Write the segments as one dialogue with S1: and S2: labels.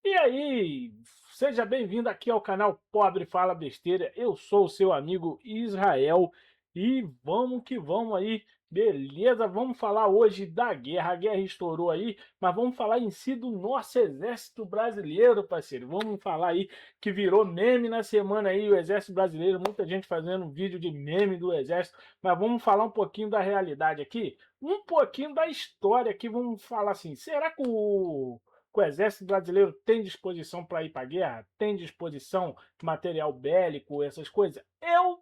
S1: E aí, seja bem-vindo aqui ao canal Pobre Fala Besteira. Eu sou o seu amigo Israel e vamos que vamos aí, beleza? Vamos falar hoje da guerra. A guerra estourou aí, mas vamos falar em si do nosso exército brasileiro, parceiro. Vamos falar aí que virou meme na semana aí o exército brasileiro. Muita gente fazendo vídeo de meme do exército, mas vamos falar um pouquinho da realidade aqui, um pouquinho da história aqui. Vamos falar assim: será que o exército brasileiro tem disposição para ir para a guerra? Tem disposição material bélico, essas coisas? Eu,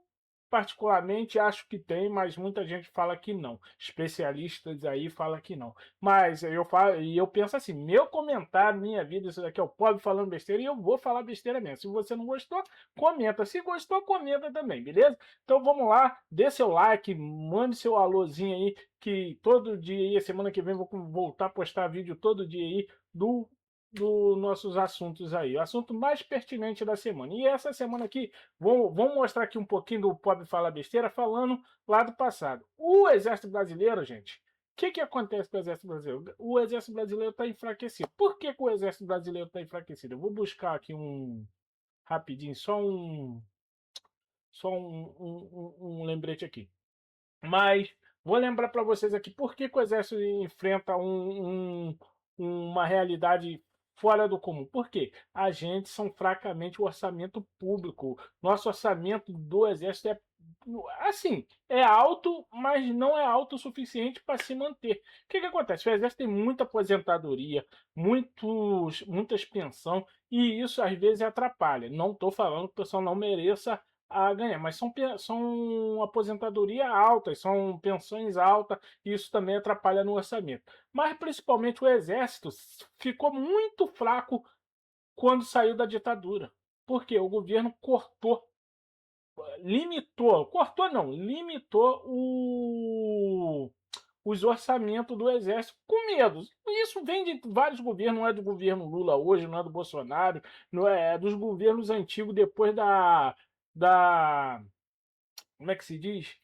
S1: particularmente, acho que tem, mas muita gente fala que não. Especialistas aí falam que não. Mas eu falo, e eu penso assim: meu comentário, minha vida, isso daqui é o pobre falando besteira e eu vou falar besteira mesmo. Se você não gostou, comenta. Se gostou, comenta também, beleza? Então vamos lá, dê seu like, mande seu alôzinho aí, que todo dia aí, semana que vem, vou voltar a postar vídeo todo dia aí do, do nossos assuntos aí, o assunto mais pertinente da semana. E essa semana aqui, vamos mostrar aqui um pouquinho do Pobre Fala Besteira, falando lá do passado. O Exército Brasileiro, gente, o que acontece com o Exército Brasileiro? O Exército Brasileiro está enfraquecido. Por que o Exército Brasileiro está enfraquecido? Eu vou buscar aqui rapidinho, só um lembrete aqui. Mas vou lembrar para vocês aqui por que o Exército enfrenta uma realidade fora do comum. Por quê? Agentes são fracamente o orçamento público. Nosso orçamento do Exército é assim, é alto, mas não é alto o suficiente para se manter. O que acontece? O Exército tem muita aposentadoria, muitas pensão, e isso às vezes atrapalha. Não estou falando que o pessoal não mereça a ganhar, mas são aposentadoria altas, são pensões altas, e isso também atrapalha no orçamento. Mas principalmente o Exército ficou muito fraco quando saiu da ditadura, porque o governo cortou não, limitou os orçamentos do Exército com medo. Isso vem de vários governos, não é do governo Lula hoje, não é do Bolsonaro, não é dos governos antigos depois da como é que se diz?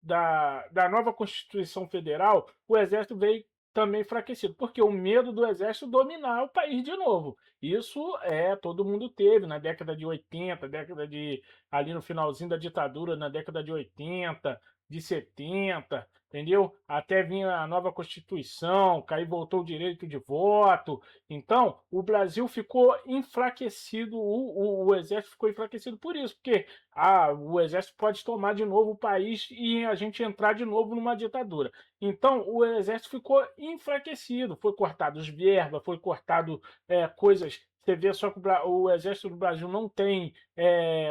S1: Da nova Constituição Federal, o Exército veio também enfraquecido, porque o medo do Exército dominar o país de novo. Isso todo mundo teve na década de 80, ali no finalzinho da ditadura, na década de 80, de 70, entendeu? Até vinha a nova Constituição, que aí voltou o direito de voto. Então, o Brasil ficou enfraquecido, o Exército ficou enfraquecido por isso, porque o exército pode tomar de novo o país e a gente entrar de novo numa ditadura. Então, o exército ficou enfraquecido, foi cortado as verbas, foi cortado coisas. Você vê só que o exército do Brasil não tem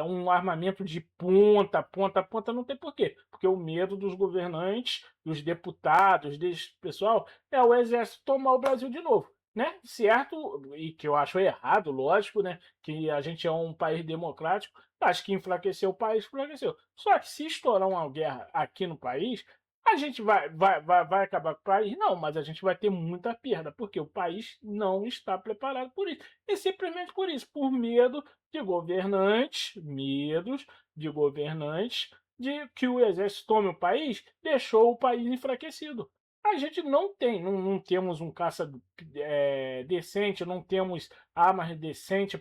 S1: um armamento de ponta, não tem por quê? Porque o medo dos governantes, dos deputados, desse pessoal, é o exército tomar o Brasil de novo. Né? Certo, e que eu acho errado, lógico, né? Que a gente é um país democrático, acho que enfraqueceu o país, enfraqueceu. Só que se estourar uma guerra aqui no país, a gente vai acabar com o país? Não, mas a gente vai ter muita perda, porque o país não está preparado por isso. E simplesmente por isso, por medos de governantes, de que o exército tome o país, deixou o país enfraquecido. A gente não temos um caça decente, não temos armas decentes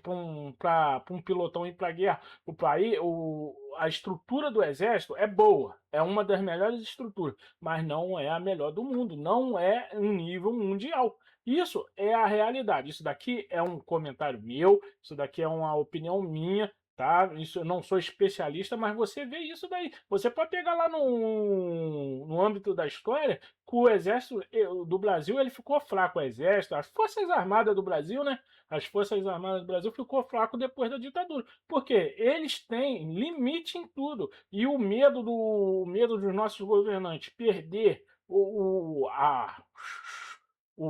S1: para um pilotão ir para a guerra. A estrutura do exército é boa, é uma das melhores estruturas, mas não é a melhor do mundo, não é um nível mundial. Isso é a realidade. Isso daqui é um comentário meu, isso daqui é uma opinião minha, tá? Isso eu não sou especialista, mas você vê isso daí. Você pode pegar lá no âmbito da história que o exército do Brasil ele ficou fraco, o exército, as forças armadas do Brasil, né? As Forças Armadas do Brasil ficou fraco depois da ditadura, porque eles têm limite em tudo. E o medo dos nossos governantes perder o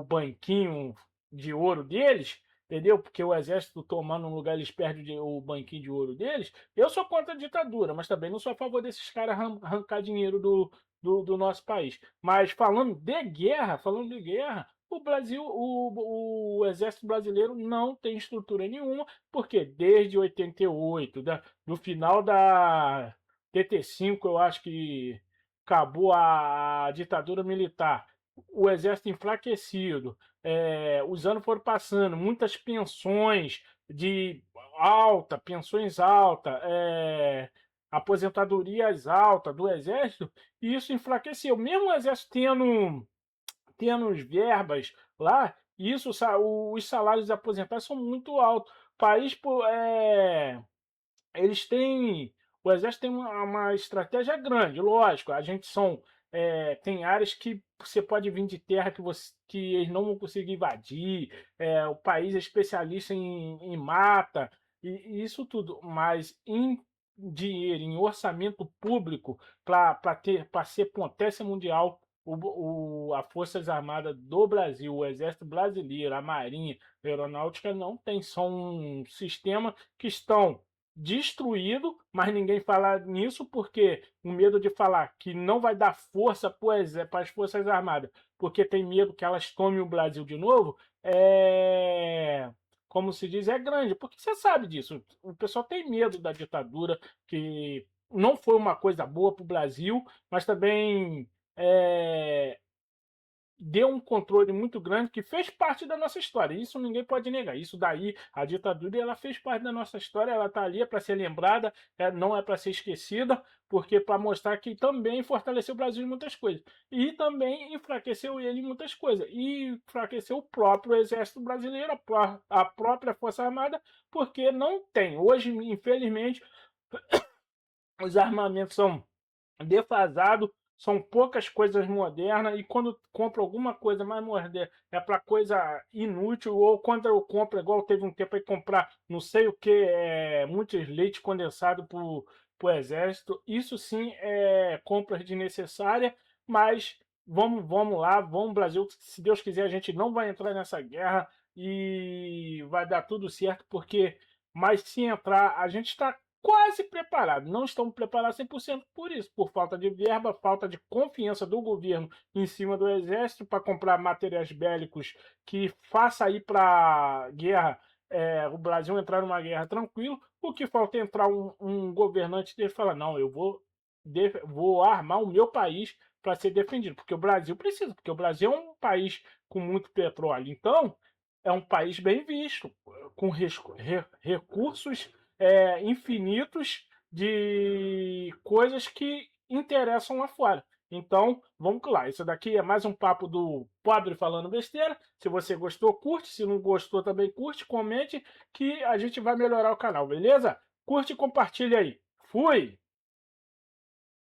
S1: banquinho de ouro deles, entendeu? Porque o exército tomando um lugar, eles perdem o banquinho de ouro deles. Eu sou contra a ditadura, mas também não sou a favor desses caras arrancar dinheiro do nosso país. Mas falando de guerra, o Brasil, o exército brasileiro não tem estrutura nenhuma, porque desde 88, do final da TT5, eu acho que acabou a ditadura militar. o exército enfraquecido, os anos foram passando, muitas pensões de pensões alta, aposentadorias altas do exército, e isso enfraqueceu. Mesmo o exército tendo as verbas lá, isso, os salários aposentados são muito altos. O país, pô, eles têm. O exército tem uma estratégia grande, lógico. A gente tem áreas que você pode vir de terra que eles não vão conseguir invadir. O país é especialista em mata, e isso tudo. Mas em dinheiro, em orçamento público, para ser potência mundial, a Forças Armadas do Brasil, o Exército Brasileiro, a Marinha, a Aeronáutica não tem. São um sistema que estão destruído, mas ninguém fala nisso porque o medo de falar que não vai dar força para as Forças Armadas, porque tem medo que elas tomem o Brasil de novo, como se diz, é grande, porque você sabe disso. O pessoal tem medo da ditadura, que não foi uma coisa boa para o Brasil, mas também é, deu um controle muito grande que fez parte da nossa história. Isso ninguém pode negar. Isso daí, a ditadura, ela fez parte da nossa história. Ela está ali para ser lembrada, não é para ser esquecida, porque para mostrar que também fortaleceu o Brasil em muitas coisas e também enfraqueceu ele em muitas coisas e enfraqueceu o próprio Exército Brasileiro, a própria Força Armada, porque não tem. Hoje, infelizmente, os armamentos são defasado, são poucas coisas modernas, e quando compro alguma coisa mais moderna é para coisa inútil, ou quando eu compro, igual teve um tempo aí comprar não sei o que, muitos leite condensado para o exército, isso sim é compra desnecessária, mas vamos lá, vamos Brasil, se Deus quiser a gente não vai entrar nessa guerra e vai dar tudo certo, porque mas se entrar, a gente está quase preparado. Não estamos preparados 100% por isso, por falta de verba, falta de confiança do governo em cima do exército para comprar materiais bélicos que faça ir para guerra, o Brasil entrar numa guerra tranquilo. O que falta é entrar um governante dele e falar, não, eu vou armar o meu país para ser defendido, porque o Brasil precisa, porque o Brasil é um país com muito petróleo. Então, é um país bem visto, com recursos infinitos de coisas que interessam lá fora. Então, vamos lá. Isso daqui é mais um papo do pobre falando besteira. Se você gostou, curte. Se não gostou, também curte, comente, que a gente vai melhorar o canal, beleza? Curte e compartilha aí. Fui!